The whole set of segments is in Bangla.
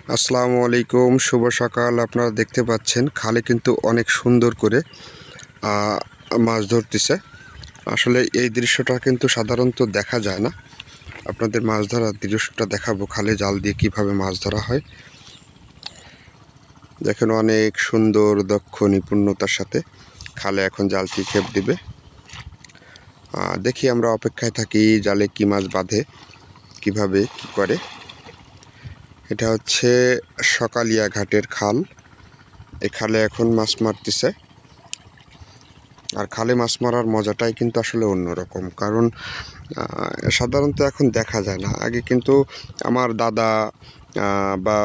আসসালামু আলাইকুম, শুভ সকাল। আপনারা দেখতে পাচ্ছেন খালে কিন্তু অনেক সুন্দর করে মাছ ধরতেছে। আসলে এই দৃশ্যটা কিন্তু সাধারণত দেখা যায় না। আপনাদের মাছ ধরার দৃশ্যটা দেখাবো, খালে জাল দিয়ে কিভাবে মাছ ধরা হয়। দেখেন অনেক সুন্দর দক্ষ নিপুণতার সাথে খালে এখন জালটি খেপ দিবে। দেখি আমরা অপেক্ষায় থাকি জালে কি মাছ বাঁধে, কিভাবে কি করে। এটা হচ্ছে সকালিয়া ঘাটের খাল। এই খালে এখন মাছ মারতেছে। আর খালে মাছ মারার মজাটাই কিন্তু আসলে অন্যরকম, কারণ সাধারণত এখন দেখা যায় না। আগে কিন্তু আমার দাদা বা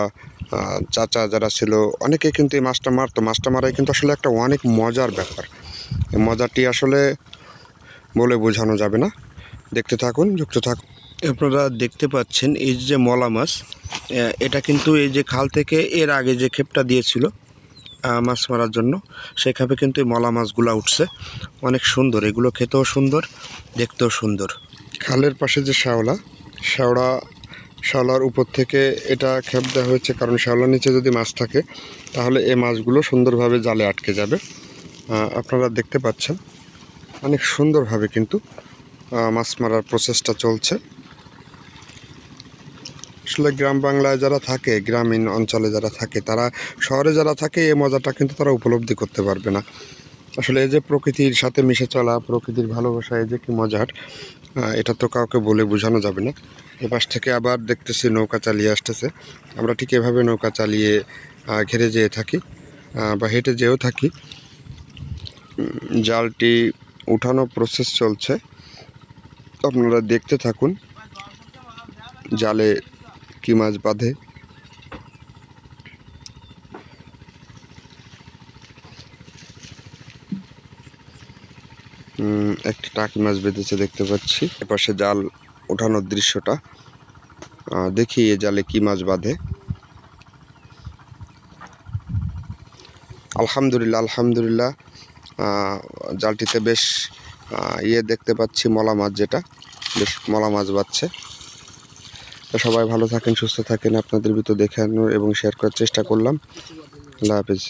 চাচা যারা ছিল অনেকে কিন্তু এই মাছটা মারতো। মাছটা মারাই কিন্তু আসলে একটা অনেক মজার ব্যাপার। এই মজাটি আসলে বলে বোঝানো যাবে না। দেখতে থাকুন, যুক্ত থাকুন। আপনারা দেখতে পাচ্ছেন এই যে মলা মাছ, এটা কিন্তু এই যে খাল থেকে এর আগে যে ক্ষেপটা দিয়েছিল মাছ মারার জন্য, সেই খাপে কিন্তু এই মলা মাছগুলো উঠছে। অনেক সুন্দর, এগুলো খেতেও সুন্দর, দেখতেও সুন্দর। খালের পাশে যে শ্যাওলার উপর থেকে এটা খেপ দেওয়া হয়েছে, কারণ শ্যাওলার নিচে যদি মাছ থাকে তাহলে এই মাছগুলো সুন্দরভাবে জালে আটকে যাবে। আপনারা দেখতে পাচ্ছেন অনেক সুন্দরভাবে কিন্তু মাছ মারার প্রসেসটা চলছে। আসলে গ্রাম বাংলায় যারা থাকে, গ্রামীণ অঞ্চলে যারা থাকে, তারা শহরে যারা থাকে এই মজাটা কিন্তু তারা উপলব্ধি করতে পারবে না। আসলে এই যে প্রকৃতির সাথে মিশে চলা, প্রকৃতির ভালোবাসা, এই যে কি মজার, এটা তো কাউকে বলে বোঝানো যাবে না। এপাশ থেকে আবার দেখতেছি নৌকা চালিয়ে আসতেছে। আমরা ঠিক এভাবে নৌকা চালিয়ে ঘেরে যেয়ে থাকি বা হেঁটে যেয়েও থাকি। জালটি উঠানো প্রসেস চলছে, আপনারা দেখতে থাকুন জালে কি মাছ বাঁধে। একটি টাকি মাছ বেঁধেছে দেখতে পাচ্ছি। এপাশে জাল ওঠানোর দৃশ্যটা দেখি এ জালে কি মাছ বাঁধে। আলহামদুলিল্লাহ জালটিতে বেশ দেখতে পাচ্ছি মলা মাছ, যেটা বেশ মলা মাছ বাচ্ছে। তো সবাই ভালো থাকেন, সুস্থ থাকেন। আপনাদের ভিতর দেখানোর এবং শেয়ার করার চেষ্টা করলাম। আল্লাহ হাফেজ।